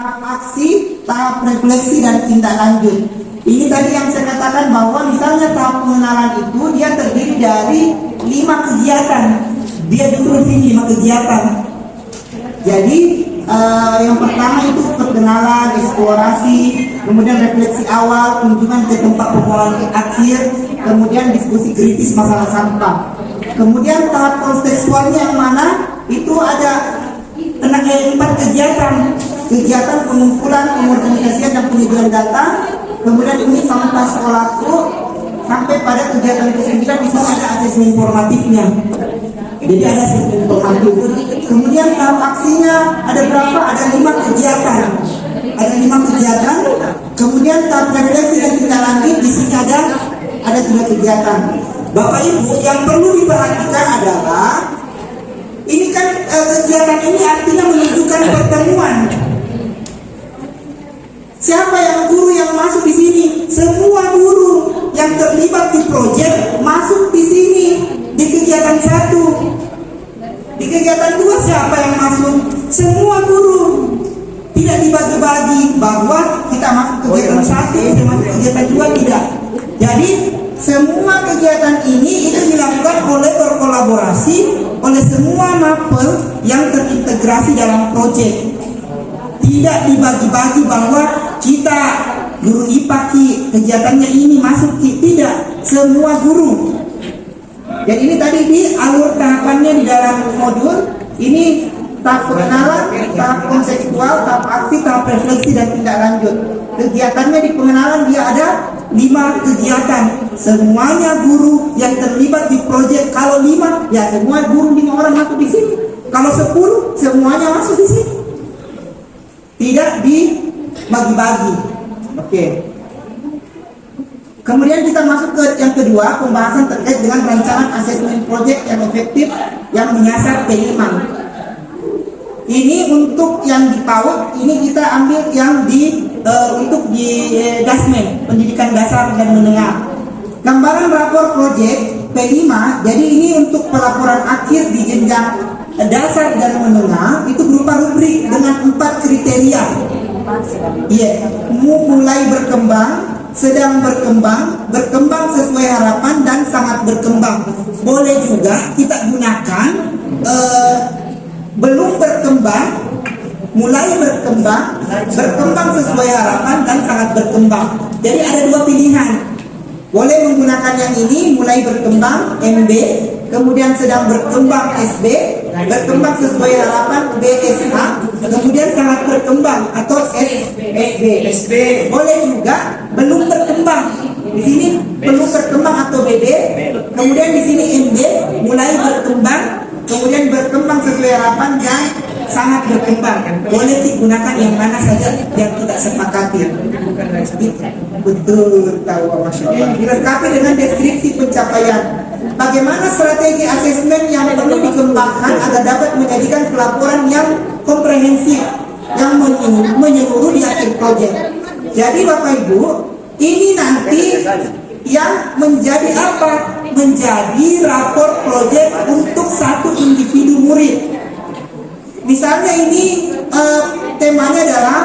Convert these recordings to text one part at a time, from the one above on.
tahap aksi, tahap refleksi dan tindak lanjut. Ini tadi yang saya katakan bahwa misalnya tahap pengenalan itu dia terdiri dari 5 kegiatan. Dia disuruh sini 5 kegiatan. Jadi yang pertama itu perkenalan, eksplorasi, kemudian refleksi awal, kunjungan ke tempat pembuangan akhir, kemudian diskusi kritis masalah sampah. Kemudian tahap kontekstualnya yang mana? Itu ada 4 kegiatan. Kegiatan pengumpulan, pengorganisasian dan penyediaan data. Kemudian ini sampah sekolahku sampai pada kegiatan ke-9 bisa ada asesmen informatifnya. Jadi ada asesmen informatif. Kemudian tahap aksinya ada berapa? Ada 5 kegiatan. Ada 5 kegiatan. Kemudian tahap refleksi dan tindak lanjut di sini ada 3 kegiatan. Bapak Ibu, yang perlu diperhatikan adalah ini kan kegiatan ini artinya menunjukkan pertemuan. Siapa yang guru yang masuk di sini? Semua guru yang terlibat di proyek masuk di sini di kegiatan 1. Di kegiatan 2 siapa yang masuk? Semua guru. Tidak dibagi-bagi bahwa kita masuk kegiatan 1, kita masuk kegiatan 2, tidak. Jadi semua kegiatan ini itu dilakukan oleh berkolaborasi oleh semua mapel yang terintegrasi dalam proyek. Tidak dibagi-bagi bahwa kita guru IPA kegiatannya ini masuk tidak, semua guru. Jadi ini tadi di alur tahapannya di dalam modul ini tahap pengenalan, tahap konseptual, tahap aksi, tahap refleksi dan tindak lanjut. Kegiatannya di pengenalan dia ada 5 kegiatan. Semuanya guru yang terlibat di proyek. Kalau 5 ya semua guru 5 orang masuk di sini. Kalau 10 semuanya masuk di sini. Tidak dibagi-bagi. Oke. Kemudian kita masuk ke yang kedua, pembahasan terkait dengan rancangan asesmen proyek yang efektif yang menyasar P5. Ini untuk yang di PAUD, ini kita ambil yang untuk di Dasmen, pendidikan dasar dan menengah. Gambaran rapor proyek P5, jadi ini untuk pelaporan akhir di jenjang dasar dan menengah itu berupa rubrik dengan 4 kriteria. Mulai berkembang, sedang berkembang, berkembang sesuai harapan dan sangat berkembang. Boleh juga kita gunakan belum berkembang, mulai berkembang, berkembang sesuai harapan dan sangat berkembang. Jadi ada 2 pilihan. Boleh menggunakan yang ini, mulai berkembang MB, kemudian sedang berkembang SB, berkembang sesuai harapan BSH, kemudian sangat berkembang atau SB. Boleh juga belum berkembang. Di sini belum berkembang atau BB, kemudian di sini MB, mulai berkembang, kemudian berkembang sesuai harapan dan sangat berkembang. Boleh digunakan yang mana saja yang kita sepakati. Betul, tahu, Masya Allah. Dilengkapi dengan deskripsi pencapaian. Bagaimana strategi asesmen yang perlu dikembangkan agar dapat menjadikan pelaporan yang komprehensif, yang menyeluruh di akhir proyek. Jadi Bapak Ibu, ini nanti yang menjadi apa? Menjadi rapor proyek untuk satu individu murid. Misalnya ini temanya adalah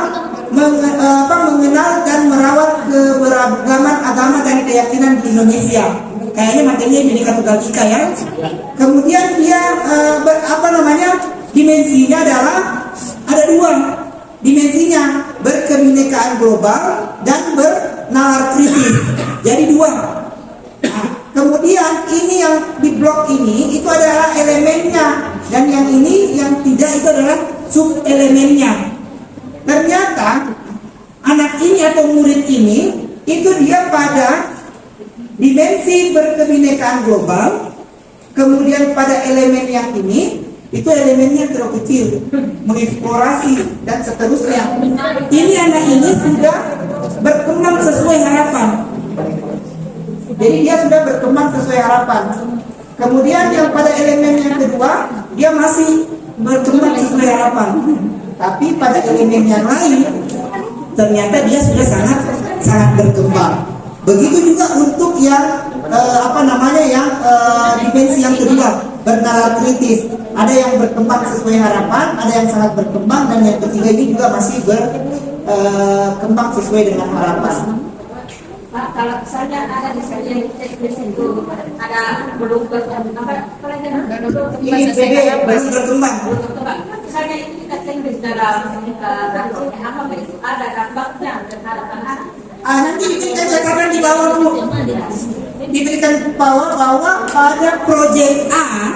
mengenal dan merawat keberagaman agama dan keyakinan di Indonesia. Kayaknya materinya Bhinneka Tunggal Ika ya. Kemudian dia dimensinya adalah ada 2 dimensinya, berkebinekaan global dan bernalar kritis. Jadi 2. Kemudian ini yang di blok ini itu adalah elemennya, dan yang ini yang tidak itu adalah sub elemennya. Ternyata anak ini atau murid ini itu dia pada dimensi berkebinekaan global, kemudian pada elemen yang ini itu elemennya terlalu kecil, mengeksplorasi dan seterusnya. Ini anak ini sudah berkembang sesuai harapan. Jadi dia sudah berkembang sesuai harapan. Kemudian yang pada elemen yang kedua dia masih berkembang sesuai harapan. Tapi pada elemen yang lain ternyata dia sudah sangat berkembang. Begitu juga untuk yang dimensi yang kedua. bernalar kritis. Ada yang berkembang sesuai harapan, ada yang sangat berkembang, dan yang ketiga ini juga masih berkembang sesuai dengan harapan. Pak, kalau misalnya ada di situ ada belum berkembang, Ini PD belum berkembang. misalnya itu kita tulis dalam apa itu ada dampaknya terhadap anak. Nanti diberikan catatan di bawah Bu. Diberikan bahwa pada proyek A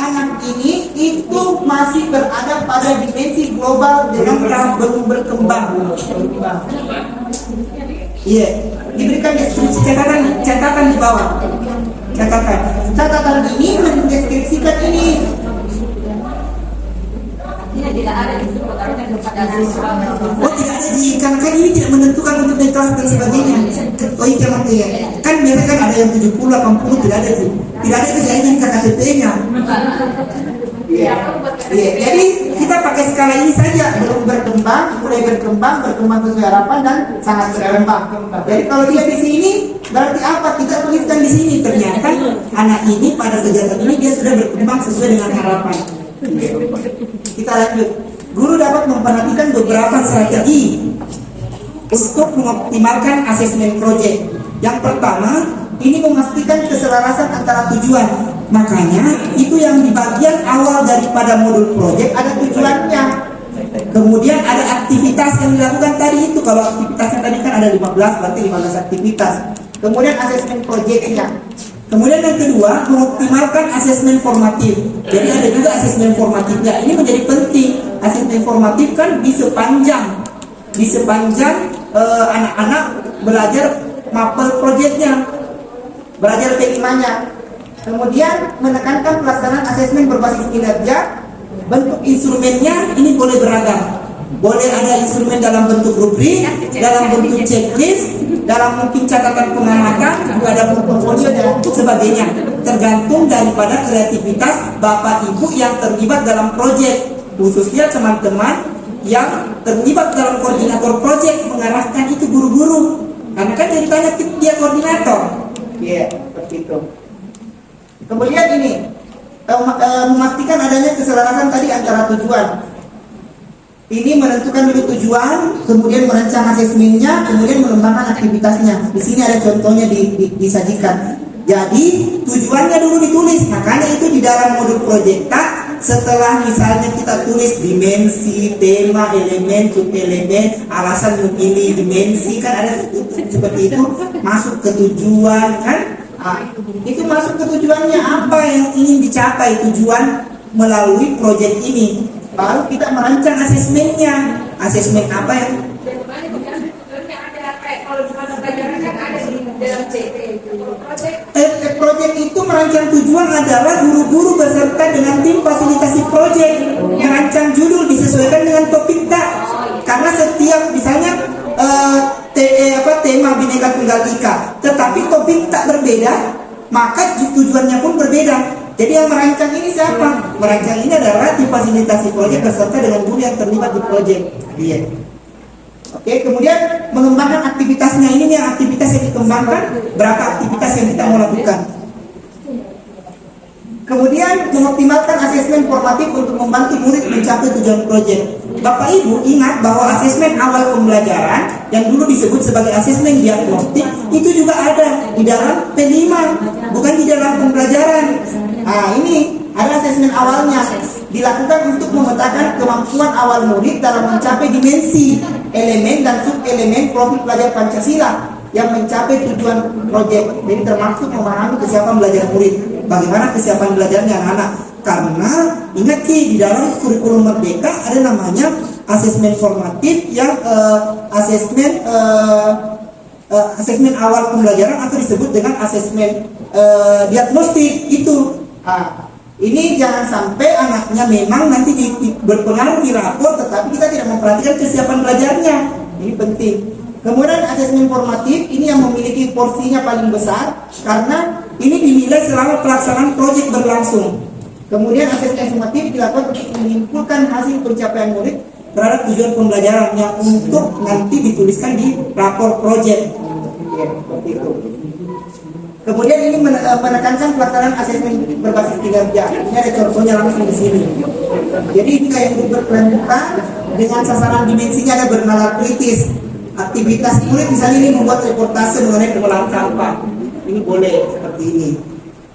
anak ini itu masih berada pada dimensi global dengan tahap belum berkembang. Iya, diberikan deskripsi catatan di bawah. Catatan ini mendeskripsikan ini. Ini tidak ada di situ kepada siswa. Oh, tidak ada di kan ini tidak menentukan untuk naik kelas dan sebagainya. Oh iya ya. Kan biasa kan ada yang 70, 80 tidak ada itu. Tidak ada itu jadi KKTP-nya. Iya. Jadi kita pakai skala ini saja, belum berkembang, mulai berkembang sesuai harapan dan sangat berkembang. Jadi kalau dia di sini berarti apa? Kita tuliskan di sini ternyata anak ini pada kegiatan ini dia sudah berkembang sesuai dengan harapan. Kita lanjut. Guru dapat memperhatikan beberapa strategi untuk mengoptimalkan asesmen proyek. Yang pertama, ini memastikan keselarasan antara tujuan. Makanya itu yang di bagian awal daripada modul proyek ada tujuannya. Kemudian ada aktivitas yang dilakukan tadi itu. Kalau aktivitasnya tadi kan ada 15, berarti 15 aktivitas. Kemudian asesmen proyeknya. Kemudian yang kedua, mengoptimalkan asesmen formatif. Jadi ada juga asesmen formatifnya. Ini menjadi penting. Asesmen formatif kan di sepanjang anak-anak belajar mapel proyeknya, belajar P5-nya. Kemudian menekankan pelaksanaan asesmen berbasis kinerja. Bentuk instrumennya ini boleh beragam. Boleh ada instrumen dalam bentuk rubrik, dalam bentuk checklist, dalam mungkin catatan pengamatan, juga ada portfolio dan sebagainya. Tergantung daripada kreativitas Bapak Ibu yang terlibat dalam proyek, khususnya teman-teman yang terlibat dalam koordinator proyek mengarahkan itu guru-guru. Karena kan ceritanya dia koordinator. Iya, seperti itu. Kemudian ini memastikan adanya keselarasan tadi antara tujuan. Ini menentukan dulu tujuan, kemudian merancang asesmennya, kemudian mengembangkan aktivitasnya. Di sini ada contohnya disajikan. Jadi tujuannya dulu ditulis. Makanya itu di dalam modul proyekta, setelah misalnya kita tulis dimensi, tema, elemen, subelemen, alasan memilih dimensi, kan ada seperti itu. Masuk ke tujuan kan? Itu masuk ke tujuannya, apa yang ingin dicapai tujuan melalui proyek ini. Baru kita merancang asesmennya. Asesmen apa yang proyek itu merancang tujuan adalah guru-guru beserta dengan tim fasilitasi proyek merancang judul disesuaikan dengan topik tak. Karena setiap misalnya tema Bhinneka Tunggal Ika, tetapi topik tak berbeda, maka tujuannya pun berbeda. Jadi yang merancang ini siapa? Merancang ini adalah tim fasilitasi proyek beserta dengan guru yang terlibat di proyek. Iya. Oke, kemudian mengembangkan aktivitasnya. Ini yang aktivitas yang dikembangkan, berapa aktivitas yang kita mau lakukan. Kemudian mengoptimalkan asesmen formatif untuk membantu murid mencapai tujuan proyek. Bapak Ibu ingat bahwa asesmen awal pembelajaran yang dulu disebut sebagai asesmen diagnostik itu juga ada di dalam P5, bukan di dalam pembelajaran. Ini ada asesmen awalnya dilakukan untuk memetakan kemampuan awal murid dalam mencapai dimensi, elemen dan subelemen profil pelajar Pancasila yang mencapai tujuan proyek. Jadi termasuk memahami kesiapan belajar murid. Bagaimana kesiapan belajarnya anak-anak? Karena ingat di dalam kurikulum Merdeka ada namanya asesmen formatif yang asesmen awal pembelajaran atau disebut dengan asesmen diagnostik itu. Ini jangan sampai anaknya memang nanti berpengaruh di rapor, tetapi kita tidak memperhatikan kesiapan belajarnya. Ini penting. Kemudian asesmen formatif ini yang memiliki porsinya paling besar karena ini dinilai selama pelaksanaan proyek berlangsung. Kemudian asesmen formatif dilakukan untuk menyimpulkan hasil pencapaian murid terhadap tujuan pembelajaran yang untuk nanti dituliskan di rapor proyek. Ya, seperti itu. Kemudian ini menekankan pelaksanaan asesmen berbasis kinerja. Ini ada contohnya langsung di sini. Jadi ini kayak untuk berkelanjutan dengan sasaran dimensinya ada bernalar kritis. Aktivitas murid misalnya ini membuat reportase mengenai pengolahan sampah. Ini boleh seperti ini.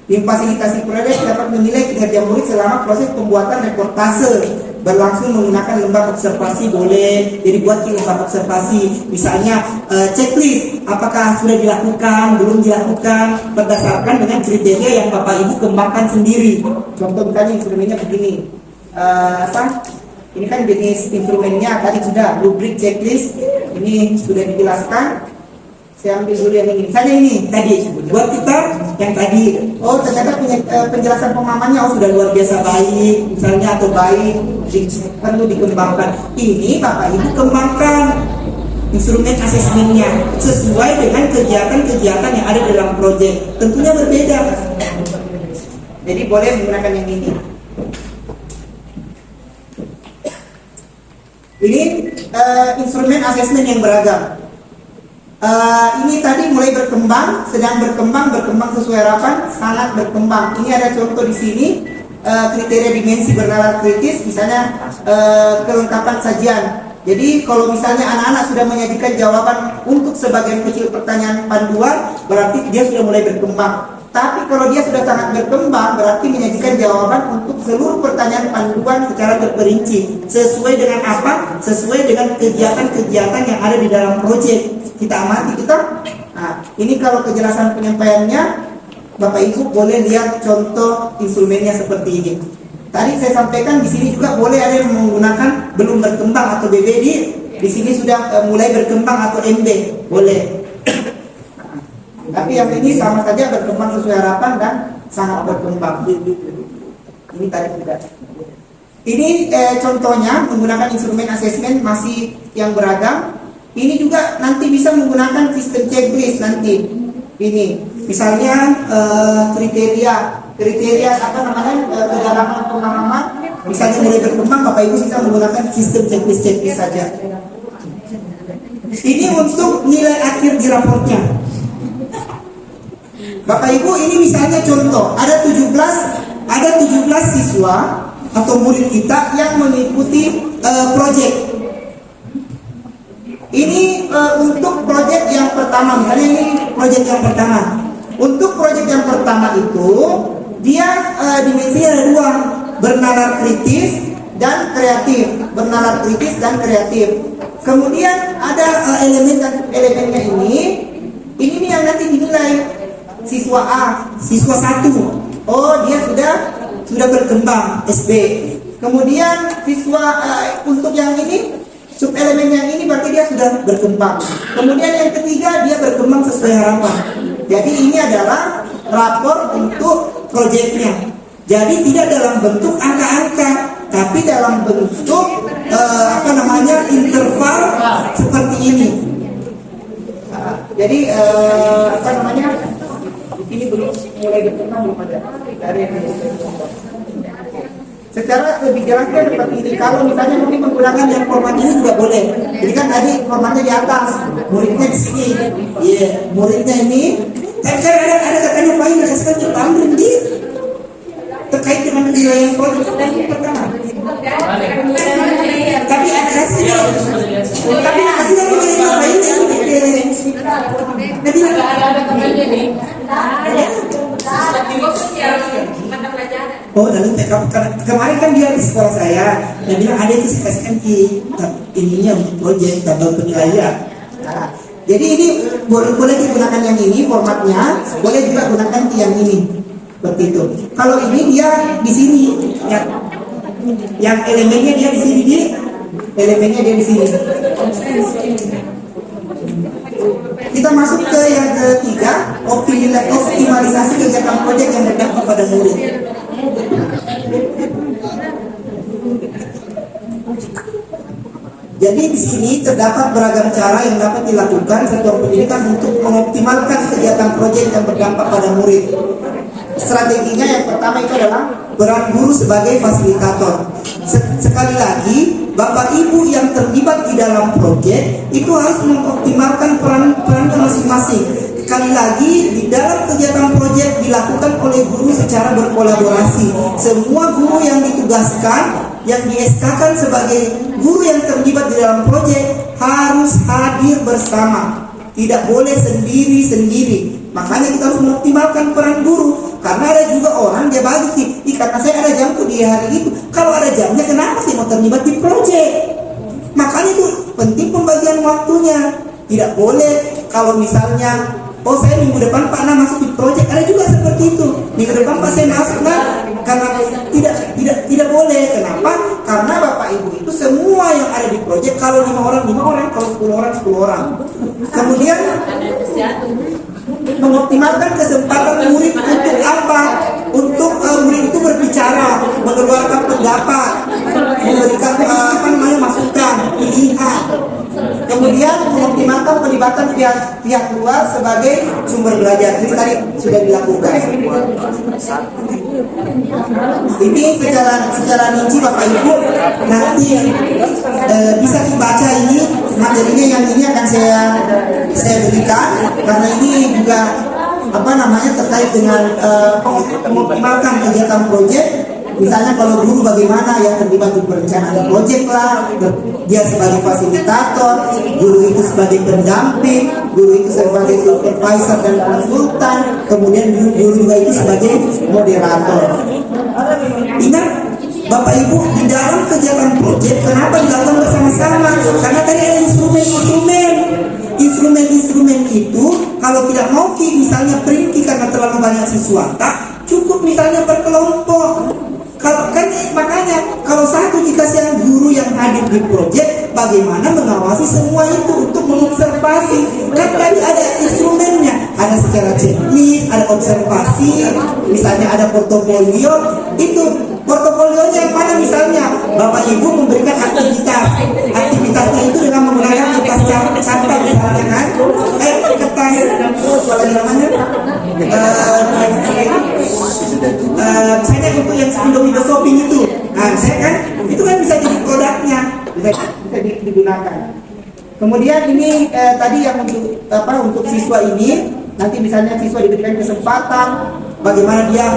Tim fasilitasi proyek dapat menilai kinerja murid selama proses pembuatan reportase berlangsung menggunakan lembah observasi boleh. Jadi buat lembah observasi, misalnya checklist apakah sudah dilakukan, belum dilakukan berdasarkan dengan kriteria yang Bapak Ibu kembangkan sendiri. Contoh misalnya instrumennya begini, ini kan jenis instrumennya tadi sudah rubrik checklist, ini sudah dijelaskan. Saya ambil dulu yang ini. Misalnya ini tadi buat kita yang tadi. Oh ternyata penjelasan pemahamannya sudah luar biasa baik, misalnya atau baik, perlu dikembangkan. Ini Bapak Ibu kembangkan instrumen asesmennya sesuai dengan kegiatan-kegiatan yang ada dalam proyek. Tentunya berbeda. Jadi boleh menggunakan yang ini. Ini instrumen asesmen yang beragam. Ini tadi mulai berkembang, sedang berkembang sesuai harapan, sangat berkembang. Ini ada contoh di sini, kriteria dimensi bernalar kritis, misalnya kelengkapan sajian. Jadi kalau misalnya anak-anak sudah menyajikan jawaban untuk sebagian kecil pertanyaan panduan, berarti dia sudah mulai berkembang. Tapi kalau dia sudah sangat berkembang, berarti menyajikan jawaban untuk seluruh pertanyaan panduan secara terperinci. Sesuai dengan apa? Sesuai dengan kegiatan-kegiatan yang ada di dalam proyek. Kita amati kita. Nah, ini kalau kejelasan penyampaiannya, Bapak Ibu boleh lihat contoh instrumennya seperti ini. Tadi saya sampaikan di sini juga boleh ada yang menggunakan belum berkembang atau BBD. Di sini sudah mulai berkembang atau MB, boleh. Tapi yang ini sama saja berkembang sesuai harapan dan sangat berkembang. Ini tadi sudah. Ini contohnya menggunakan instrumen asesmen masih yang beragam. Ini juga nanti bisa menggunakan sistem checklist nanti. Ini misalnya kriteria apa namanya kedalaman pemahaman. Misalnya mulai berkembang, Bapak Ibu bisa menggunakan sistem checklist saja. Ini untuk nilai akhir di raportnya. Bapak Ibu ini misalnya contoh ada 17 siswa atau murid kita yang mengikuti proyek. Ini untuk proyek yang pertama, misalnya ini proyek yang pertama. Untuk proyek yang pertama itu dia dimensinya ada dua, bernalar kritis dan kreatif. Bernalar kritis dan kreatif. Kemudian ada elemen dan elemennya ini nih yang nanti dinilai. Siswa A, siswa 1. Oh, dia sudah berkembang SB. Kemudian siswa untuk yang ini subelemen yang ini berarti dia sudah berkembang. Kemudian yang ketiga dia berkembang sesuai harapan. Jadi ini adalah rapor untuk proyeknya. Jadi tidak dalam bentuk angka-angka, tapi dalam bentuk interval seperti ini. Jadi ini belum mulai berkembang, belum ada dari secara lebih jelasnya seperti ini. Kalau misalnya mungkin menggunakan yang format ini juga boleh. Jadi kan tadi formatnya di atas, muridnya di sini. Muridnya ini. Tapi kan ada katanya Pak yang kasihkan ke tamrin di terkait dengan nilai yang pertama. Tapi hasilnya, oh, lalu kemarin kan dia di sekolah saya, dia bilang ada itu saya kasihkan ininya untuk proyek tabel penilaian. Nah, jadi ini boleh digunakan yang ini formatnya, boleh juga gunakan yang ini seperti itu. Kalau ini dia di sini, yang elemennya dia di sini Kita masuk ke yang ketiga, optimalisasi kegiatan proyek yang berdampak pada murid. Jadi di sini terdapat beragam cara yang dapat dilakukan satuan pendidikan untuk mengoptimalkan kegiatan proyek yang berdampak pada murid. Strateginya yang pertama itu adalah peran guru sebagai fasilitator. Sekali lagi, Bapak Ibu yang terlibat di dalam proyek itu harus mengoptimalkan peran masing masing-masing. Sekali lagi, di dalam kegiatan proyek dilakukan oleh guru secara berkolaborasi. Semua guru yang ditugaskan, yang di-SK-kan sebagai guru yang terlibat di dalam proyek harus hadir bersama. Tidak boleh sendiri-sendiri. Makanya kita harus mengoptimalkan peran guru. Karena ada juga orang dia bagi, karena saya ada jamku di hari itu. Kalau ada jamnya, kenapa sih mau terlibat di proyek? Makanya itu penting pembagian waktunya. Tidak boleh kalau misalnya, oh saya minggu depan Pak Nah masuk di proyek, ada juga seperti itu. Minggu depan Pak saya masuk Nah, karena tidak boleh. Kenapa? Karena Bapak Ibu itu semua yang ada di proyek, kalau 5 orang, kalau 10 orang, 10 orang. Kemudian mengoptimalkan kesempatan murid untuk apa? Untuk murid itu berbicara, mengeluarkan pendapat, memberikan masukan, pilihan. Kemudian mengoptimalkan pelibatan pihak luar sebagai sumber belajar. Ini tadi sudah dilakukan. Ini secara rinci Bapak Ibu nanti bisa dibaca ini materinya, yang ini akan saya berikan karena ini juga terkait dengan mengoptimalkan kegiatan proyek. Misalnya kalau guru bagaimana yang terlibat di perencanaan proyek lah, dia sebagai fasilitator, guru itu sebagai pendamping, guru itu sebagai supervisor dan konsultan, kemudian guru juga itu sebagai moderator. Ingat Bapak Ibu, di dalam kegiatan proyek kenapa dilakukan bersama-sama? Karena tadi ada instrumen itu kalau tidak mau misalnya perinki karena terlalu banyak siswa, tak cukup misalnya berkelompok. Makanya kalau satu dikasih guru yang hadir di proyek, bagaimana mengawasi semua itu untuk mengobservasi? Kan tadi ada instrumennya, ada secara checklist, ada observasi, misalnya ada portofolio. Itu portofolionya yang mana misalnya Bapak Ibu memberikan aktivitasnya itu dengan menggunakan kertas catat misalnya kan, saya untuk yang Indomie shopping itu, saya kan itu kan bisa jadi produknya, bisa digunakan. Kemudian ini tadi yang untuk siswa ini, nanti misalnya siswa diberikan kesempatan bagaimana dia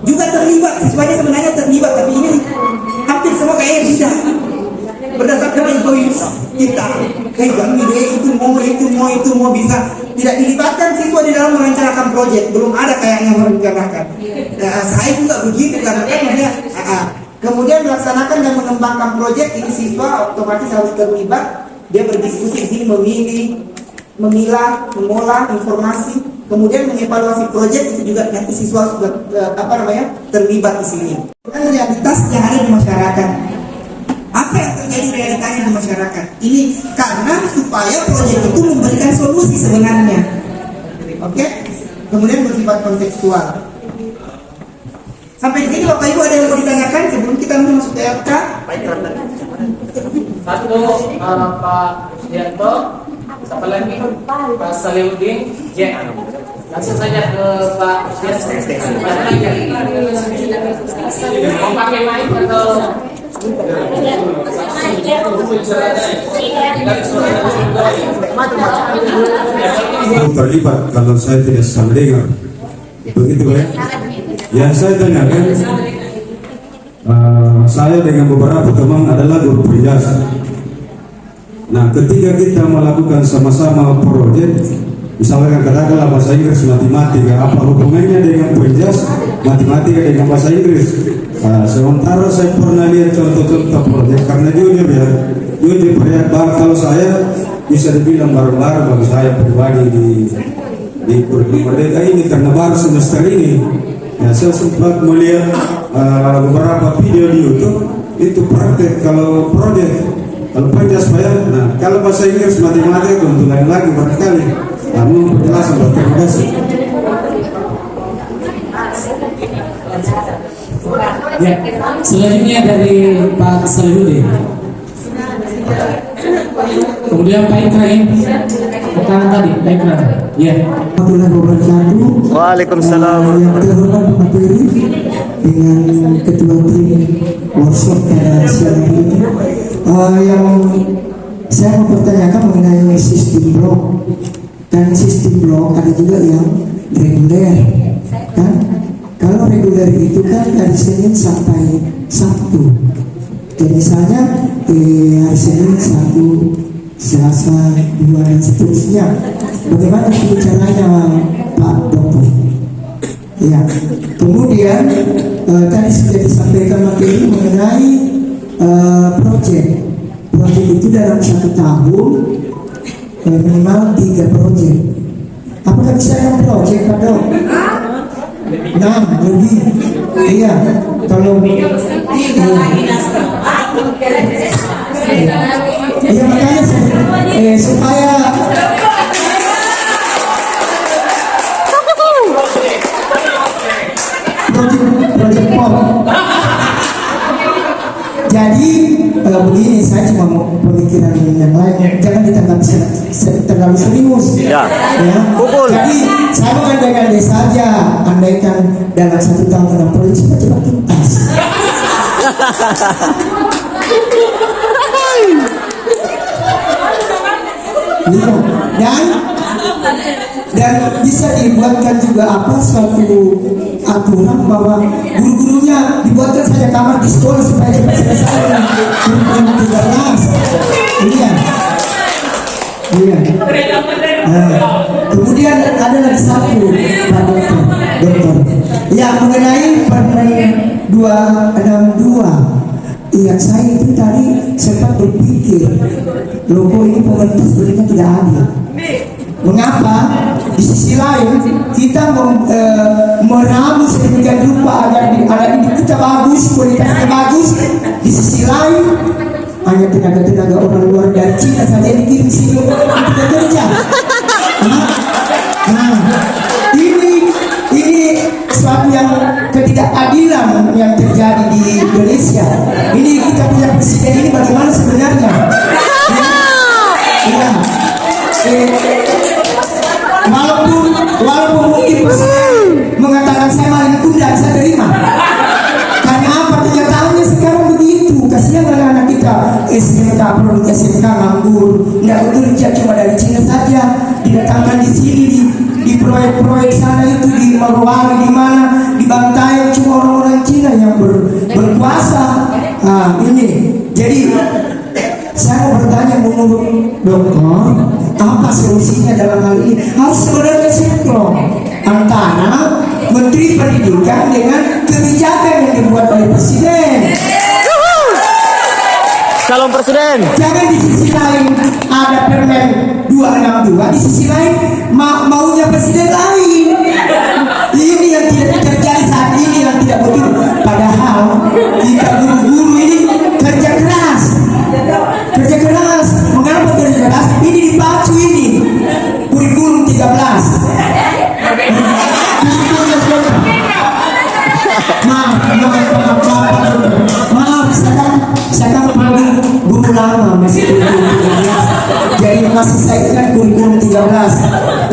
juga terlibat, siswanya sebenarnya terlibat, tapi ini hampir semua kayaknya tidak berdasarkan egois kita, kayak ide itu mau bisa tidak dilibatkan siswa di dalam merencanakan proyek, belum ada kayaknya merencanakan. Saya juga begitu karena kemudian melaksanakan dan mengembangkan proyek ini, siswa otomatis harus terlibat, dia berdiskusi di sini, memilah, mengolah informasi, kemudian mengevaluasi proyek itu juga nanti siswa sudah terlibat di sini. Kan realitas yang ada di masyarakat. Apa yang terjadi realitanya di masyarakat? Ini karena supaya proyek itu memberikan solusi sebenarnya. Oke? Kemudian bersifat kontekstual. Sampai di sini Bapak Ibu ada yang mau ditanyakan sebelum kita masuk ke LK? Satu, Pak Dianto. Siapa lagi? Pak Salihuddin. Ya. Langsung saja ke Pak Dianto. Mau pakai mic atau? Terlibat kalau saya tidak salah dengar, begitu ya? Yang saya tanyakan, saya dengan beberapa teman adalah guru penjelasan. Nah, ketika kita melakukan sama-sama proyek, misalnya katakanlah bahasa Inggris, matematika, apa hubungannya dengan penjas matematika dengan bahasa Inggris? Sementara saya pernah lihat contoh-contoh proyek, karena jujur proyek baru, kalau saya bisa dibilang baru-baru bagi saya pribadi di kurikulum Merdeka ini, karena baru semester ini. Ya, saya sempat melihat beberapa video di YouTube, itu praktek kalau proyek, kalau penjas bayar. Nah, kalau bahasa Inggris matematika untuk lain lagi barangkali. Namun penjelasan buat terima kasih. Ya, selanjutnya dari Pak Salihuddin. Kemudian Pak Ibrahim. Pertama tadi, Pak Ibrahim. Ya. Warahmatullahi wabarakatuh. Waalaikumsalam. Yang terhormat Pak Peri dengan ketua tim workshop pada siang ini. Yang saya mau pertanyakan mengenai sistem blok. Dan sistem blok ada juga yang reguler, kan? Kalau reguler itu kan dari Senin sampai Sabtu. Jadi misalnya hari Senin, Sabtu, Selasa, 2 dan seterusnya. Bagaimana itu caranya Pak Dokter? Ya, kemudian tadi sudah disampaikan materi mengenai proyek. Proyek itu dalam 1 tahun minimal 3 proyek. Apakah bisa 6 proyek Pak Dok? 6 lebih. Iya, kalau iya makanya supaya proyek pop. Jadi begini, saya cuma mau pemikiran yang lain, jangan ditanggapi terlalu serius. Ya. Jadi saya mengandaikan saja, andaikan dalam 1 tahun 6 proyek cepat-cepat tuntas. Dan bisa dibuatkan juga suatu aturan bahwa guru-gurunya dibuatkan saja kamar di sekolah supaya cepat selesai kurikulum 13. Iya. Kemudian ada lagi satu Pak Dokter. Ya, mengenai Permen 262. Iya, saya itu tadi sempat berpikir logo ini pemerintah sebenarnya tidak adil. Mengapa? Di sisi lain kita meramu sedemikian rupa agar ini kita bagus, kualitasnya bagus. Di sisi lain hanya tenaga-tenaga orang luar dari Cina saja yang dikirim sini untuk bekerja. Ini suatu yang ketidakadilan yang terjadi di Indonesia. Ini kita punya presiden ini bagaimana sebenarnya? Ya. Walaupun mungkin presiden mengatakan saya maling kuda, saya terima. Karena apa? Kenyataannya sekarang begitu. Kasihan anak-anak kita SMK, produk SMK nganggur, nggak bekerja, cuma dari Cina saja, didatangkan di sini di proyek-proyek sana itu di Morowali, di mana dibantai cuma orang-orang Cina yang berkuasa. Ini jadi saya mau bertanya menurut Dokter, apa solusinya dalam hal ini? Harus sebenarnya sinkron antara Menteri Pendidikan dengan kebijakan yang dibuat oleh Presiden. Calon Presiden. Jangan di sisi lain ada Permen 262, di sisi lain maunya Presiden lain. Ini yang tidak terjadi saat ini, yang tidak betul. Padahal kita guru-guru ini kerja keras. Mengapa kerja keras? Ini dipacu ini kurikulum 13. Maaf, saya kan guru lama masih kurikulum 13. Jadi masih saya ingat kurikulum 13.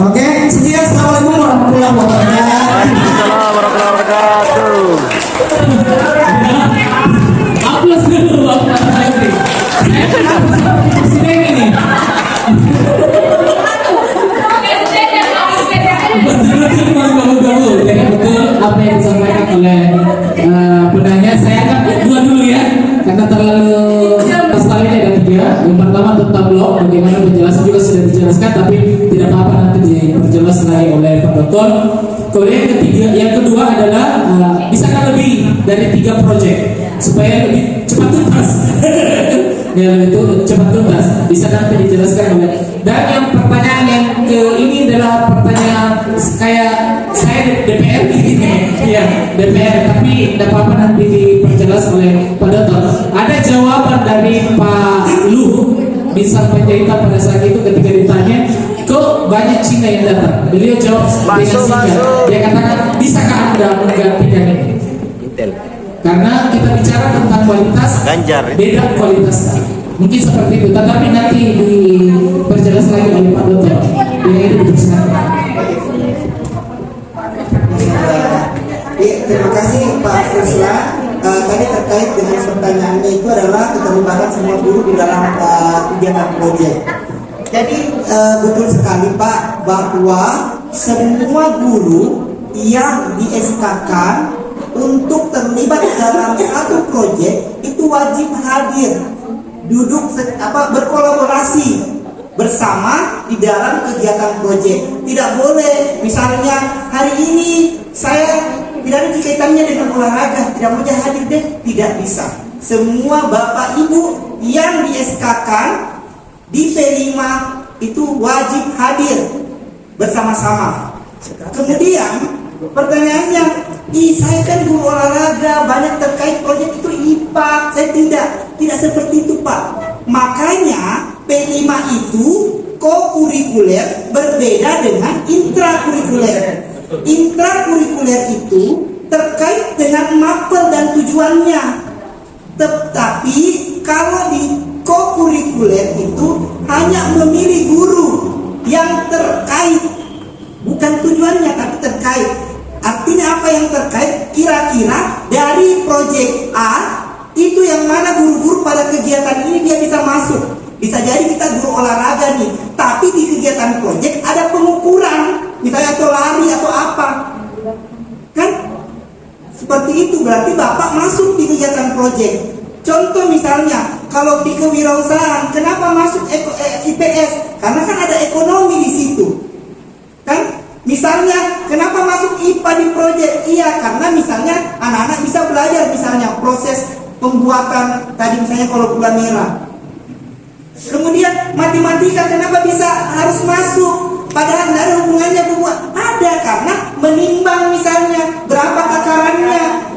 Oke, sekian. Assalamualaikum warahmatullahi wabarakatuh. Waalaikumsalam warahmatullahi wabarakatuh. Aplaus dulu Pak Menteri. Presiden ini. Betul, betul apa yang disampaikan oleh penanya. Saya akan dulu ya, karena terlalu pasal ini ada 3. Yang pertama tentang blog, bagaimana penjelasan juga sudah dijelaskan, tapi tidak apa-apa nanti diperjelas lagi oleh Pak Dokter. Kemudian yang kedua adalah bisakah lebih dari 3 proyek supaya lebih cepat tuntas. Ya, itu cepat tuntas bisa nanti dijelaskan oleh. Dan yang pertanyaan yang ini adalah pertanyaan kayak saya DPR ini ya DPR, tapi tidak apa-apa nanti diperjelas oleh Pak Dokter. Ada jawaban dari Pak Luhut Binsar Panjaitan pada saat itu ketika ditanya kok banyak Cina yang datang, beliau jawab dengan singkat. Dia katakan, bisakah Anda menggantikan ini? Karena kita bicara tentang kualitas, beda kualitasnya. Mungkin seperti itu, tetapi nanti diperjelas lagi oleh Pak Dokter. Yang itu betul sekali. Terima kasih Pak Rusla. Tadi terkait dengan pertanyaannya itu adalah keterlibatan semua guru di dalam kegiatan proyek. Jadi betul sekali Pak, bahwa semua guru yang di SK-kan untuk terlibat dalam satu proyek itu wajib hadir, duduk berkolaborasi bersama di dalam kegiatan proyek. Tidak boleh misalnya hari ini saya tidak ada kaitannya dengan olahraga, tidak mau hadir deh, tidak bisa. Semua bapak ibu yang di SK-kan di P5 itu wajib hadir bersama-sama. Kemudian pertanyaannya, saya kan guru olahraga, banyak terkait proyek itu IPA. Saya tidak seperti itu Pak. Makanya P5 itu co-kurikuler berbeda dengan intrakurikuler. Intrakurikuler itu terkait dengan mapel dan tujuannya. Tetapi kalau di co-kurikuler itu hanya memilih guru yang terkait, bukan tujuannya tapi terkait. Artinya apa yang terkait? Kira-kira dari proyek A itu yang mana guru-guru pada kegiatan ini dia bisa masuk. Bisa jadi kita guru olahraga nih, tapi di kegiatan proyek ada pengukuran, misalnya atau lari atau apa, kan? Seperti itu berarti bapak masuk di kegiatan proyek. Contoh misalnya, kalau di kewirausahaan, kenapa masuk IPS? Karena kan ada ekonomi di situ, kan? Misalnya, kenapa masuk IPA di proyek? Iya, karena misalnya anak-anak bisa belajar misalnya proses pembuatan tadi misalnya kalau gula merah. Kemudian matematika kenapa bisa harus masuk? Padahal tidak ada hubungannya buat ada karena menimbang misalnya berapa takarannya.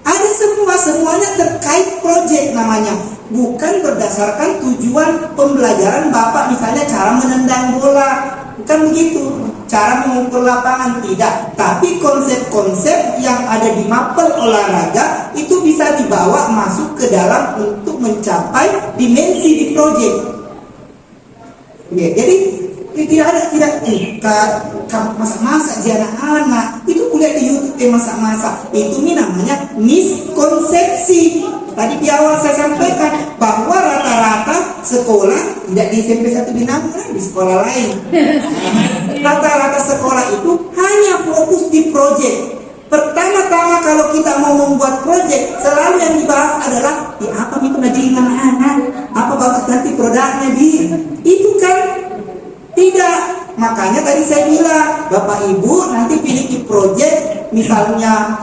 Ada semuanya terkait proyek namanya. Bukan berdasarkan tujuan pembelajaran bapak misalnya cara menendang bola. Bukan begitu. Cara mengukur lapangan tidak. Tapi konsep-konsep yang ada di mapel olahraga itu bisa dibawa masuk ke dalam untuk mencapai dimensi di proyek. Ya, jadi tidak masak-masak di anak-anak itu kuliah di YouTube masak-masak itu nih namanya miskonsepsi. Tadi di awal saya sampaikan bahwa rata-rata sekolah tidak di SMP 1 Binang, di sekolah lain. Rata-rata sekolah itu hanya fokus di proyek. Pertama-tama kalau kita mau membuat proyek, selalu yang dibahas adalah apa itu ngajarin anak-anak, apa bagus nanti produknya itu kan tidak. Makanya tadi saya bilang, Bapak Ibu nanti pilih proyek misalnya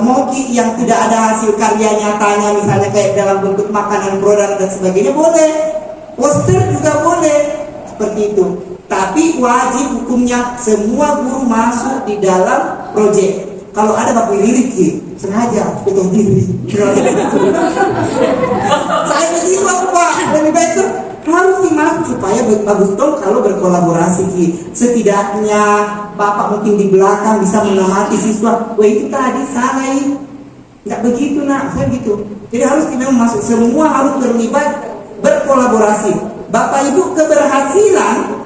moki yang tidak ada hasil karya nyatanya, misalnya kayak dalam bentuk makanan, produk dan sebagainya boleh, poster juga boleh, seperti itu. Tapi wajib hukumnya semua guru masuk di dalam proyek. Kalau ada Bapak lirik sengaja potong diri. Saya begitu Pak, lebih baik harus dimasuk supaya bagus dong kalau berkolaborasi setidaknya bapak mungkin di belakang bisa mengamati siswa. Wah itu tadi salah ini, nggak begitu nak, saya gitu. Jadi harus kita masuk, semua harus terlibat berkolaborasi. Bapak ibu keberhasilan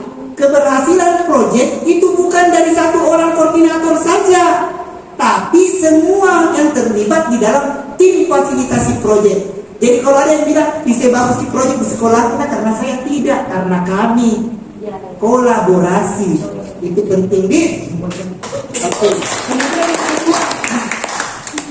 proyek itu bukan dari satu orang koordinator saja, tapi semua yang terlibat di dalam tim fasilitasi proyek. Jadi kalau ada yang bilang bisa bagus di proyek di sekolah kita, karena saya tidak, karena kami kolaborasi itu penting Oke.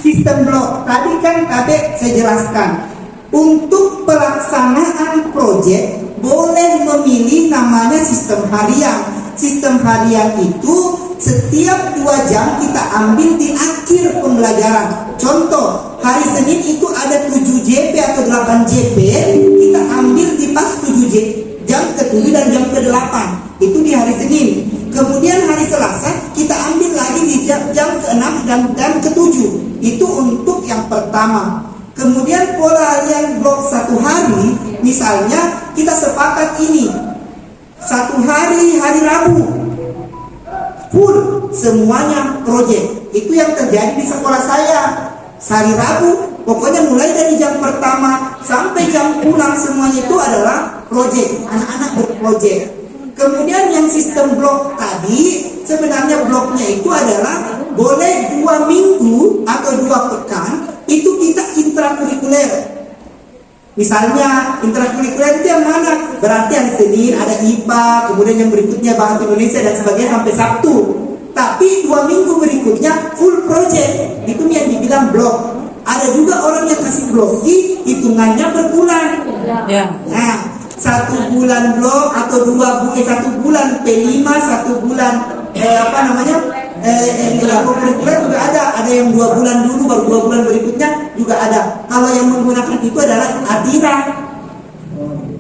Sistem blok tadi kan Kadek saya jelaskan. Untuk pelaksanaan proyek boleh memilih namanya sistem harian. Sistem harian itu setiap 2 jam kita ambil di akhir pembelajaran. Contoh, hari Senin itu ada 7 JP atau 8 JP, kita ambil di pas 7 jam ke-7 dan jam ke-8. Itu di hari Senin. Kemudian hari Selasa kita ambil lagi di jam ke-6 dan ke-7. Itu untuk yang pertama. Kemudian pola harian blok 1 hari, misalnya kita sepakat ini 1 hari Rabu full semuanya proyek. Itu yang terjadi di sekolah saya. Hari Rabu pokoknya mulai dari jam pertama sampai jam pulang semuanya itu adalah proyek, anak-anak berproyek. Kemudian yang sistem blok tadi, sebenarnya bloknya itu adalah boleh 2 minggu atau 2 pekan itu kita intrakurikuler. Misalnya intrakurikuler itu yang mana? Berarti yang Senin ada IPA, kemudian yang berikutnya Bahasa Indonesia dan sebagainya sampai Sabtu. Tapi 2 minggu berikutnya full project, itu yang dibilang blok. Ada juga orang yang kasih bloki, hitungannya per bulan. Nah, 1 bulan blok atau 1 bulan P5, 1 bulan kurikuler juga ada yang 2 bulan dulu baru 2 bulan berikutnya juga ada. Kalau yang menggunakan itu adalah Atira.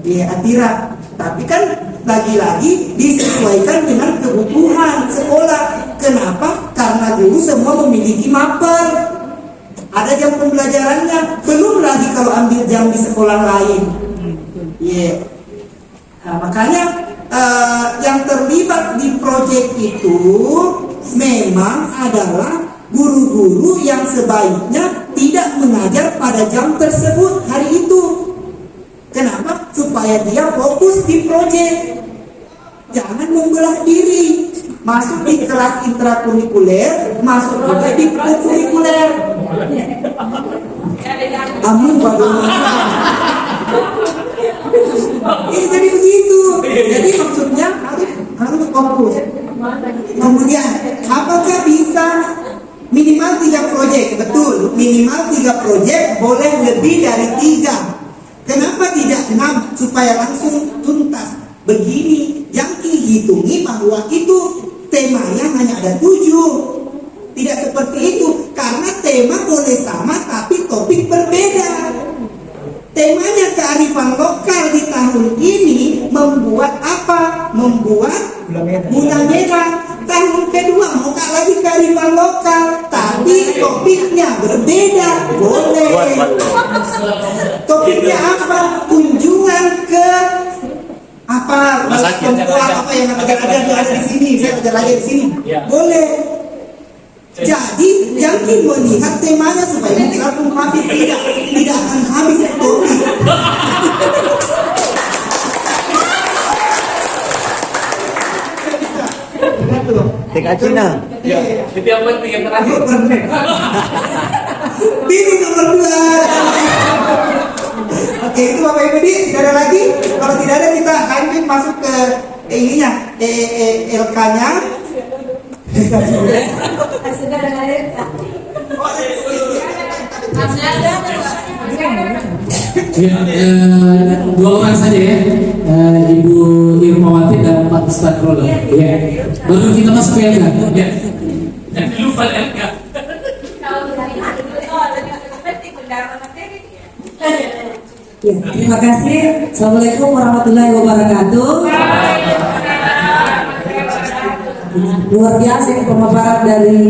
Atira. Tapi kan lagi-lagi disesuaikan dengan kebutuhan sekolah. Kenapa? Karena dulu semua memiliki maper. Ada jam pembelajarannya. Belum lagi kalau ambil jam di sekolah lain. Nah, makanya yang terlibat di proyek itu memang adalah guru-guru yang sebaiknya tidak mengajar pada jam tersebut hari itu. Kenapa? Supaya dia fokus di proyek. Jangan membelah diri. Masuk di kelas intrakurikuler, masuk juga di kurikuler. Amin, jadi begitu. Jadi maksudnya harus fokus. Kemudian, apakah bisa minimal 3 proyek? Betul, minimal 3 proyek, boleh lebih dari 3. Kenapa tidak 6 supaya langsung tuntas? Begini, yang dihitungi bahwa itu temanya hanya ada 7. Tidak seperti itu, karena tema boleh sama tapi topik berbeda. Temanya kearifan lokal di tahun ini membuat apa? Membuat gula merah. Tahun kedua mau lagi kearifan lokal, tapi topiknya berbeda. Boleh. Topiknya apa? Kunjungan ke apa? Tempat apa yang ada di sini? Saya ajar lagi di sini. Boleh. Jadi yakin melihat temanya supaya langsung habis, tidak akan habis topik. Tingkat Cina. Itu yang penting yang terakhir. Pilih nomor 2. Oke, itu Bapak Ibu tidak ada lagi. Kalau tidak ada kita lanjut masuk ke ininya, LK-nya. Dua orang saja ya, Ibu Irmawati dan Pak Ustadz Rolo. Ya, baru kita masuk ke LK. Ya, Jangan lupa LK. Ya, terima kasih. Assalamualaikum warahmatullahi wabarakatuh. Luar biasa ini pemaparan dari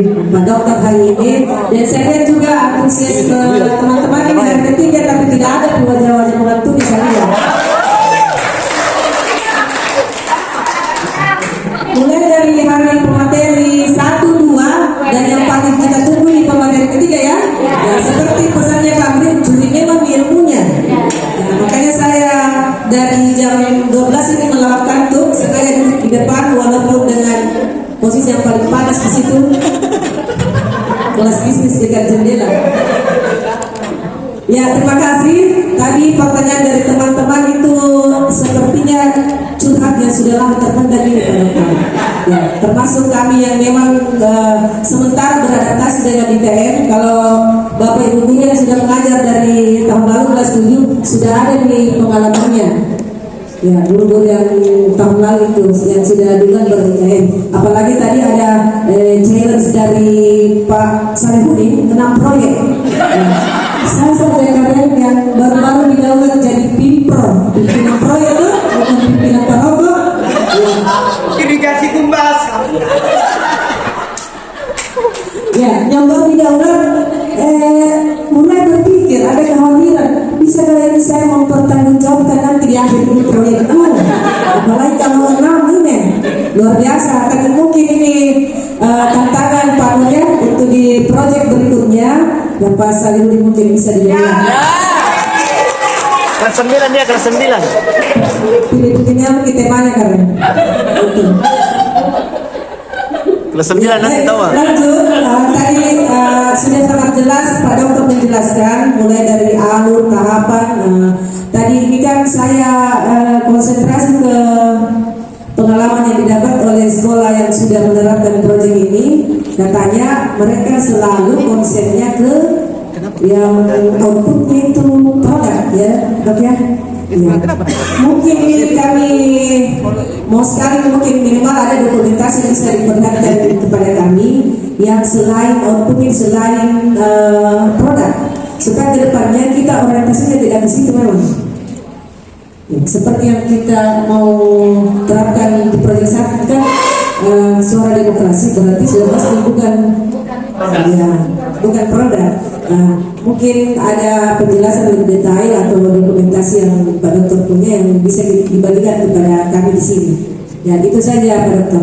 Pak Dokter hari ini, dan saya lihat juga antusias teman-teman yang hari ketiga tapi tidak ada di wajah-wajah membantu di sana. Mulai dari hari pemateri 1, 2 dan yang paling kita tunggu di pemateri ketiga ya. Dan seperti pesannya kami, juri memang ilmunya. Nah, makanya saya dari jam 12 ini melawat kantuk, sengaja duduk di depan walaupun dengan posisi yang paling panas di situ. Kelas bisnis dekat jendela. Ya, terima kasih. Tadi pertanyaan dari teman-teman itu sepertinya curhat yang sudah lama terpendam ini Pak Dokter. Ya, termasuk kami yang memang sementara beradaptasi dengan ITM. Kalau Bapak Ibu guru yang sudah mengajar dari tahun lalu kelas 7 sudah ada di pengalamannya. Ya, guru-guru yang tahun lalu itu yang sudah duluan ber-ITM. Apalagi tadi ada challenge dari Pak Sarifudin 6 proyek. Ya. Saya sebagai kalian yang baru-baru didaulat jadi pimpinan proyek itu, bukan pimpinan perokok. Irigasi tumbas. Ya, yang baru didaulat mulai berpikir, ada kekhawatiran bisa kalian saya mempertanggungjawabkan nanti di akhir ini proyek itu. Apalagi kalau 6 ini luar biasa. Tapi mungkin ini tantangan Pak Nunya untuk di proyek berikutnya yang Pak Salihudin mungkin bisa dilihat. Kelas 9 dia, kelas 9. Pilih-pilihnya kita mana karena itu. Kelas 9 nanti tahu. Lanjut, tadi sudah sangat jelas Pak Dokter menjelaskan mulai dari alur tahapan. Tadi ini kan saya konsentrasi ke pengalaman yang didapat oleh sekolah yang sudah menerapkan proyek ini. Katanya mereka selalu konsepnya ke yang outputnya itu produk ya Dok ya. Ya. Mungkin ini kami mau sekali mungkin minimal ada dokumentasi yang bisa diperlihatkan kepada kami yang selain outputnya selain produk supaya kedepannya kita orientasinya tidak ke situ memang. Ya, seperti yang kita mau terapkan di proyek saat kan suara demokrasi berarti sudah pasti bukan ya, bukan produk. Mungkin ada penjelasan lebih detail atau dokumentasi yang Pak Dokter punya yang bisa dibagikan kepada kami di sini. Ya itu saja Pak Dokter.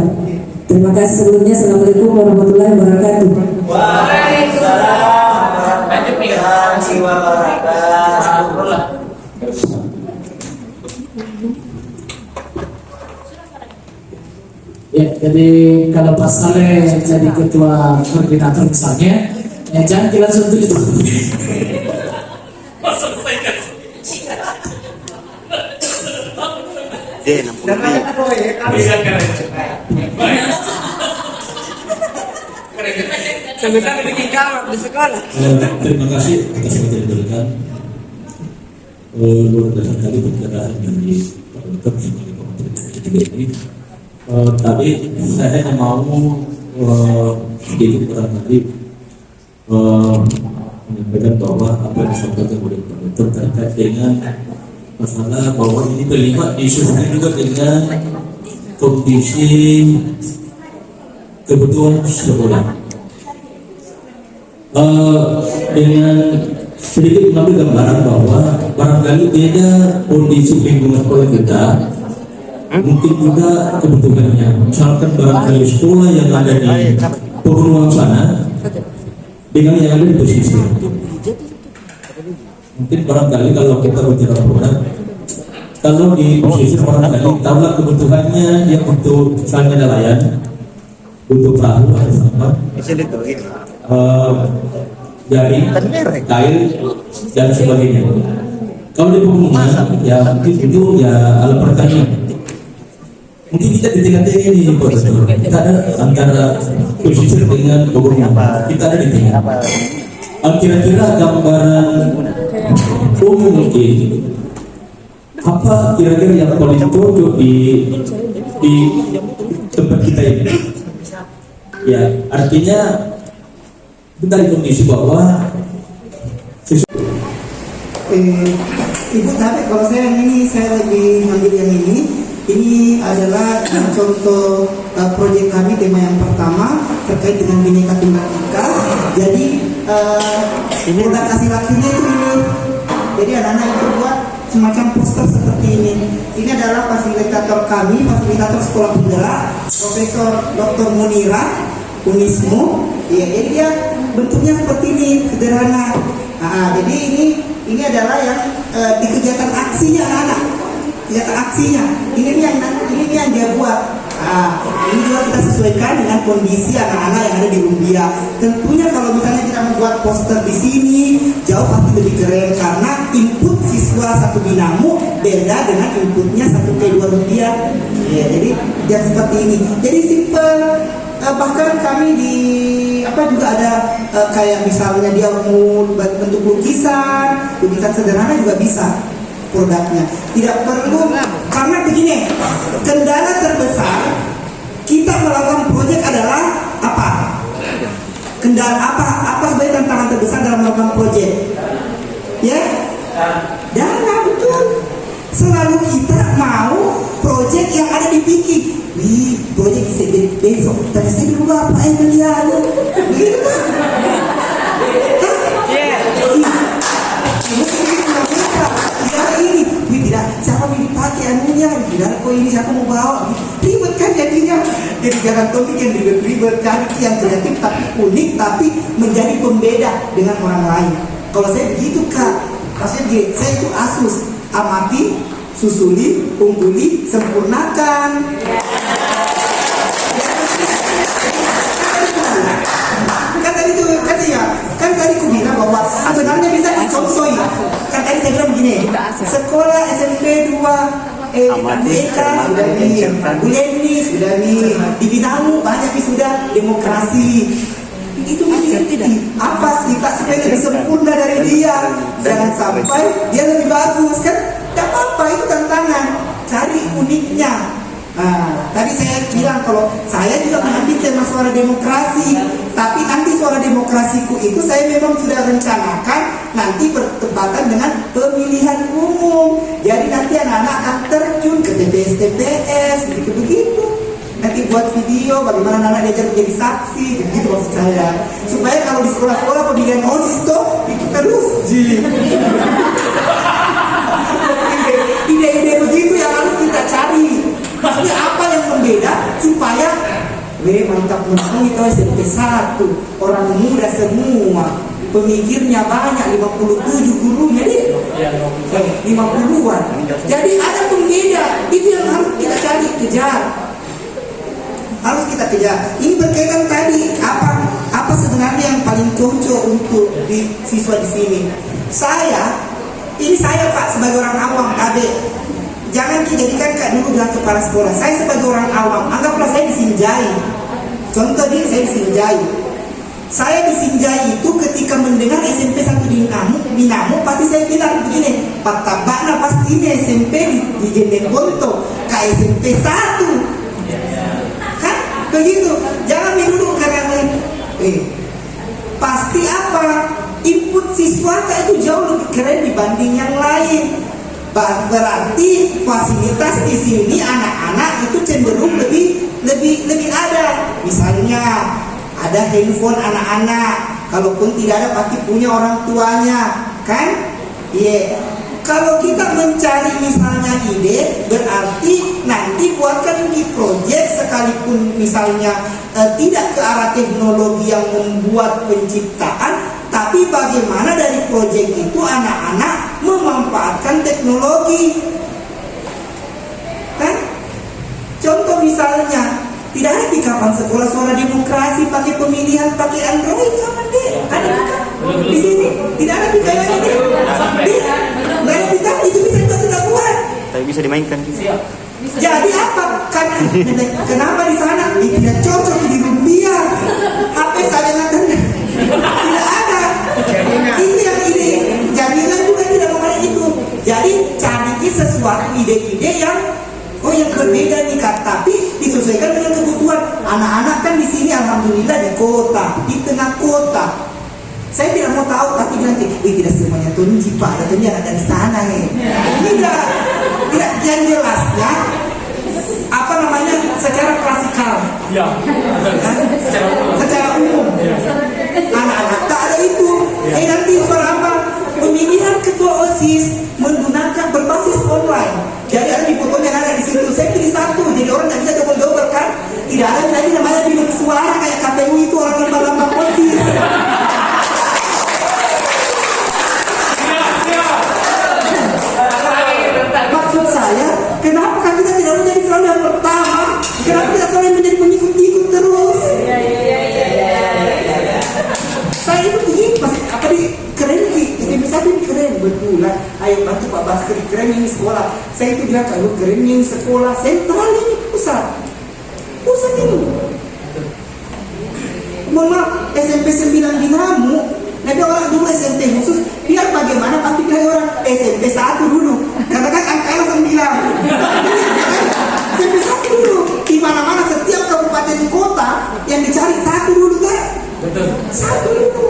Terima kasih sebelumnya. Assalamualaikum warahmatullahi wabarakatuh. Waalaikumsalam. Lanjut nih. Ya, jadi kalau Pak Saleh jadi ketua koordinator misalnya, ya jangan langsung tulis itu. Terima kasih atas waktu yang diberikan. Luar biasa kali pencerahan dari Pak Dokter sebagai pemerintah ini. Tapi saya hanya mau sedikit barangkali menyampaikan bahwa apa yang disampaikan oleh Pak Dokter terkait dengan masalah bahwa ini terlibat disusun juga dengan kondisi kebutuhan sekolah. Dengan sedikit mengambil gambaran bahwa barangkali beda kondisi lingkungan sekolah kita, mungkin juga kebutuhannya. Misalkan barangkali sekolah yang ada di pegunungan sana dengan yang ada di pesisir. Mungkin barangkali kalau kita bicara produk, kalau di pesisir barangkali tahulah kebutuhannya yang untuk misalnya nelayan, untuk perahu atau apa, jaring, kail dan sebagainya. Kalau di pegunungan, ya mungkin itu ya alat pertanian. Mungkin kita di tengah-tengah ini, kita ada antara pesisir dengan pegunungan. Kita ada di tengah. Kira-kira gambaran umum mungkin apa kira-kira yang paling cocok di tempat kita ini? Ya, artinya kita di kondisi bahwa Ibu tapi kalau saya yang ini saya lagi ambil yang ini adalah contoh proyek kami tema yang pertama terkait dengan Bhinneka Tunggal Ika. Jadi produk hasil akhirnya itu ini. Jadi anak-anak itu buat semacam poster seperti ini. Ini adalah fasilitator kami, fasilitator sekolah penggerak, Profesor Dr. Munira Unismu. Ya, jadi dia bentuknya seperti ini, sederhana. Jadi ini adalah yang di kegiatan aksinya anak-anak. Kegiatan aksinya. Ini yang dia buat. Ini juga kita sesuaikan dengan kondisi anak-anak yang ada di Rumbia. Tentunya kalau misalnya kita membuat poster di sini jauh pasti lebih keren karena input siswa satu Binamu beda dengan inputnya satu P2 Rumbia. Ya, jadi yang seperti ini. Jadi simple. Bahkan kami di juga ada kayak misalnya dia mau bentuk lukisan sederhana juga bisa produknya. Tidak perlu karena begini, kendala terbesar kita melakukan proyek adalah apa? Kendala apa sebagai tantangan terbesar dalam melakukan proyek? Ya, dana betul. Selalu kita mau proyek yang ada di pikir. Wih, proyek bisa besok. Tapi saya dulu apa yang melihat? Begitu kan? Ini tidak siapa mau dipakai anunya, tidak kok ini siapa mau bawa, ribet kan jadinya. Jadi jangan topik yang ribet, cari yang kreatif tapi unik tapi menjadi pembeda dengan orang lain. Kalau saya begitu Kak, maksudnya saya itu Asus, amati, susuli, ungguli, sempurnakan. Kan tadi itu kan ya, kan tadi aku bilang bahwa sebenarnya bisa dicontohi. Kan tadi saya bilang begini, sekolah SMP 2 TK sudah di Buleni, sudah di Binamu banyak sudah demokrasi. Itu mengerti apa kita supaya lebih sempurna dari dia, jangan sampai dia lebih bagus kan? Tidak apa-apa, itu tantangan, cari uniknya. Nah, tadi saya bilang kalau saya juga mengambil tema suara demokrasi, tapi nanti suara demokrasiku itu saya memang sudah rencanakan nanti bertepatan dengan pemilihan umum. Jadi nanti anak-anak akan terjun ke TPS begitu-begitu. Nanti buat video bagaimana anak-anak diajar menjadi saksi, begitu maksud saya. Supaya kalau di sekolah-sekolah pemilihan OSIS itu terus ide-ide begitu yang harus kita cari. Maksudnya apa yang membeda supaya mantap menang itu SMP 1, orang muda semua, pemikirnya banyak, 57 gurunya deh, 50-an. Jadi ada pembeda, itu yang harus kita cari, kejar. Harus kita kejar. Ini berkaitan tadi apa sebenarnya yang paling cocok untuk di siswa di sini. Saya Pak sebagai orang awam KB. Jangan dijadikan Kak dulu dengan kepala sekolah. Saya sebagai orang awam, anggaplah saya di Sinjai. Contoh dia saya di Sinjai. Saya di Sinjai itu ketika mendengar SMP 1 di Binamu, pasti saya bilang begini, Pak Tabakna pasti ini SMP di Jendeponto, ke SMP 1. Kan? Begitu. Jangan dulu karena pasti apa? Input siswa itu jauh lebih keren dibanding yang lain. Berarti fasilitas di sini anak-anak itu cenderung lebih ada. Misalnya ada handphone anak-anak, kalaupun tidak ada pasti punya orang tuanya, kan? Iya. Kalau kita mencari misalnya ide, berarti nanti buatkan di proyek sekalipun misalnya tidak ke arah teknologi yang membuat penciptaan. Tapi bagaimana dari proyek itu anak-anak memanfaatkan teknologi, kan? Contoh misalnya, tidak ada di kapan sekolah suara demokrasi pakai pemilihan pakai Android sama deh, ada bukan? Di sini tidak ada kayak ini. Banyak kita itu bisa kita buat. Tapi bisa dimainkan. Jadi apa? Karena kenapa di sana tidak cocok di rupiah? HP saya nanti tidak ada. Itu yang ide jaringan juga tidak mengenai itu. Jadi cari sesuatu ide-ide yang berbeda nih Kak, tapi disesuaikan dengan kebutuhan anak-anak kan di sini alhamdulillah di kota, di tengah kota. Saya tidak mau tahu tapi bilang tidak semuanya tunji Pak, datanya ada di sana nih. Tidak yang jelasnya apa namanya secara klasikal. Ya. Secara umum. Anak-anak tak ada itu. Nanti soal apa? Pemilihan ketua OSIS menggunakan berbasis online. Jadi ada di fotonya ada di situ. Saya pilih satu. Jadi orang tidak bisa double-double kan? Tidak ada lagi namanya bilik suara kayak KPU itu orang lambang-lambang OSIS. Maksud saya, kenapa kan kita tidak menjadi selalu yang pertama? Kenapa kita selalu menjadi pengikut-ikut terus? Saya itu begini, apa di keren nih? SMP 1 keren betul lah. Ayo bantu Pak Basri, keren ini sekolah. Saya itu bilang kalau keren ini sekolah sentral ini pusat ini. Mohon maaf, SMP 9 Binamu. Nanti orang dulu SMP khusus, biar bagaimana pasti bilang orang SMP 1 dulu. Karena kan angkanya 9. SMP 1 dulu. Di mana-mana setiap kabupaten kota yang dicari 1 dulu kan? Betul. 1 dulu.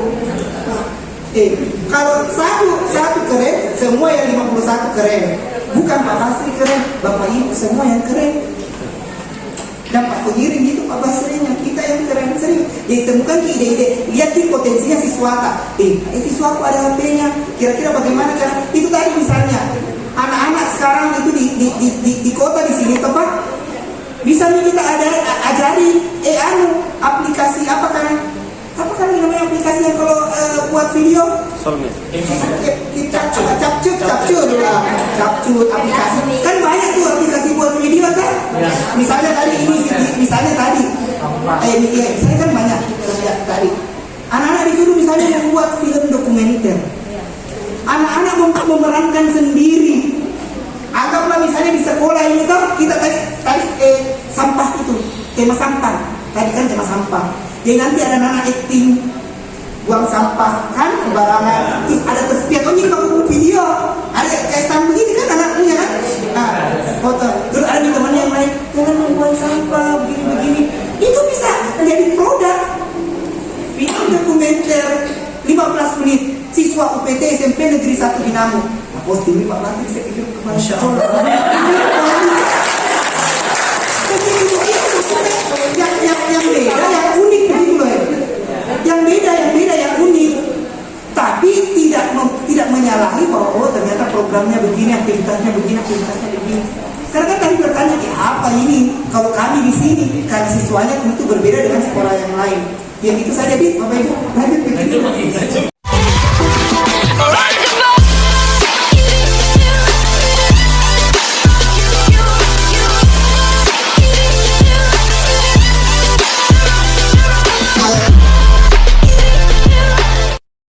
Kalau satu keren, semua yang 51 keren. Bukan Pak Basri keren, Bapak Ibu semua yang keren. Dan Pak pengiring itu Pak Basrinya, kita yang keren sering. Jadi temukan ide-ide, lihat di potensinya siswa. Siswa aku ada HP-nya, kira-kira bagaimana cara? Itu tadi misalnya, anak-anak sekarang itu di kota di sini tempat bisa kita ajari aplikasi apa kan namanya aplikasi yang kalau buat video capcut aplikasi kan banyak tuh aplikasi buat video kan misalnya tadi misalnya kan banyak tadi Anak-anak disuruh misalnya membuat film dokumenter. Anak-anak memerankan sendiri. Anggaplah misalnya di sekolah ini kan kita tadi sampah itu, tema sampah. Tadi kan tema sampah. Jadi nanti ada anak acting buang sampah kan sembarangan. Ada terspiak, oh ini pakai video. Ada kayak stand begini kan anaknya kan. Nah, foto. Terus ada di teman yang lain, jangan membuang sampah begini-begini. Itu bisa menjadi produk film dokumenter 15 menit. Siswa UPT SMP Negeri 1 Dinamo. Posting 15 menit saya pikir Masya Allah. Yang beda, yang unik begitu loh ya. Yang beda, yang unik. Tapi tidak menyalahi bahwa oh ternyata programnya begini, aktivitasnya begini. Sekarang kan tadi bertanya, ya apa ini? Kalau kami di sini, karena siswanya tentu berbeda dengan sekolah yang lain. Ya itu saja, Bapak Ibu. Lanjut begitu.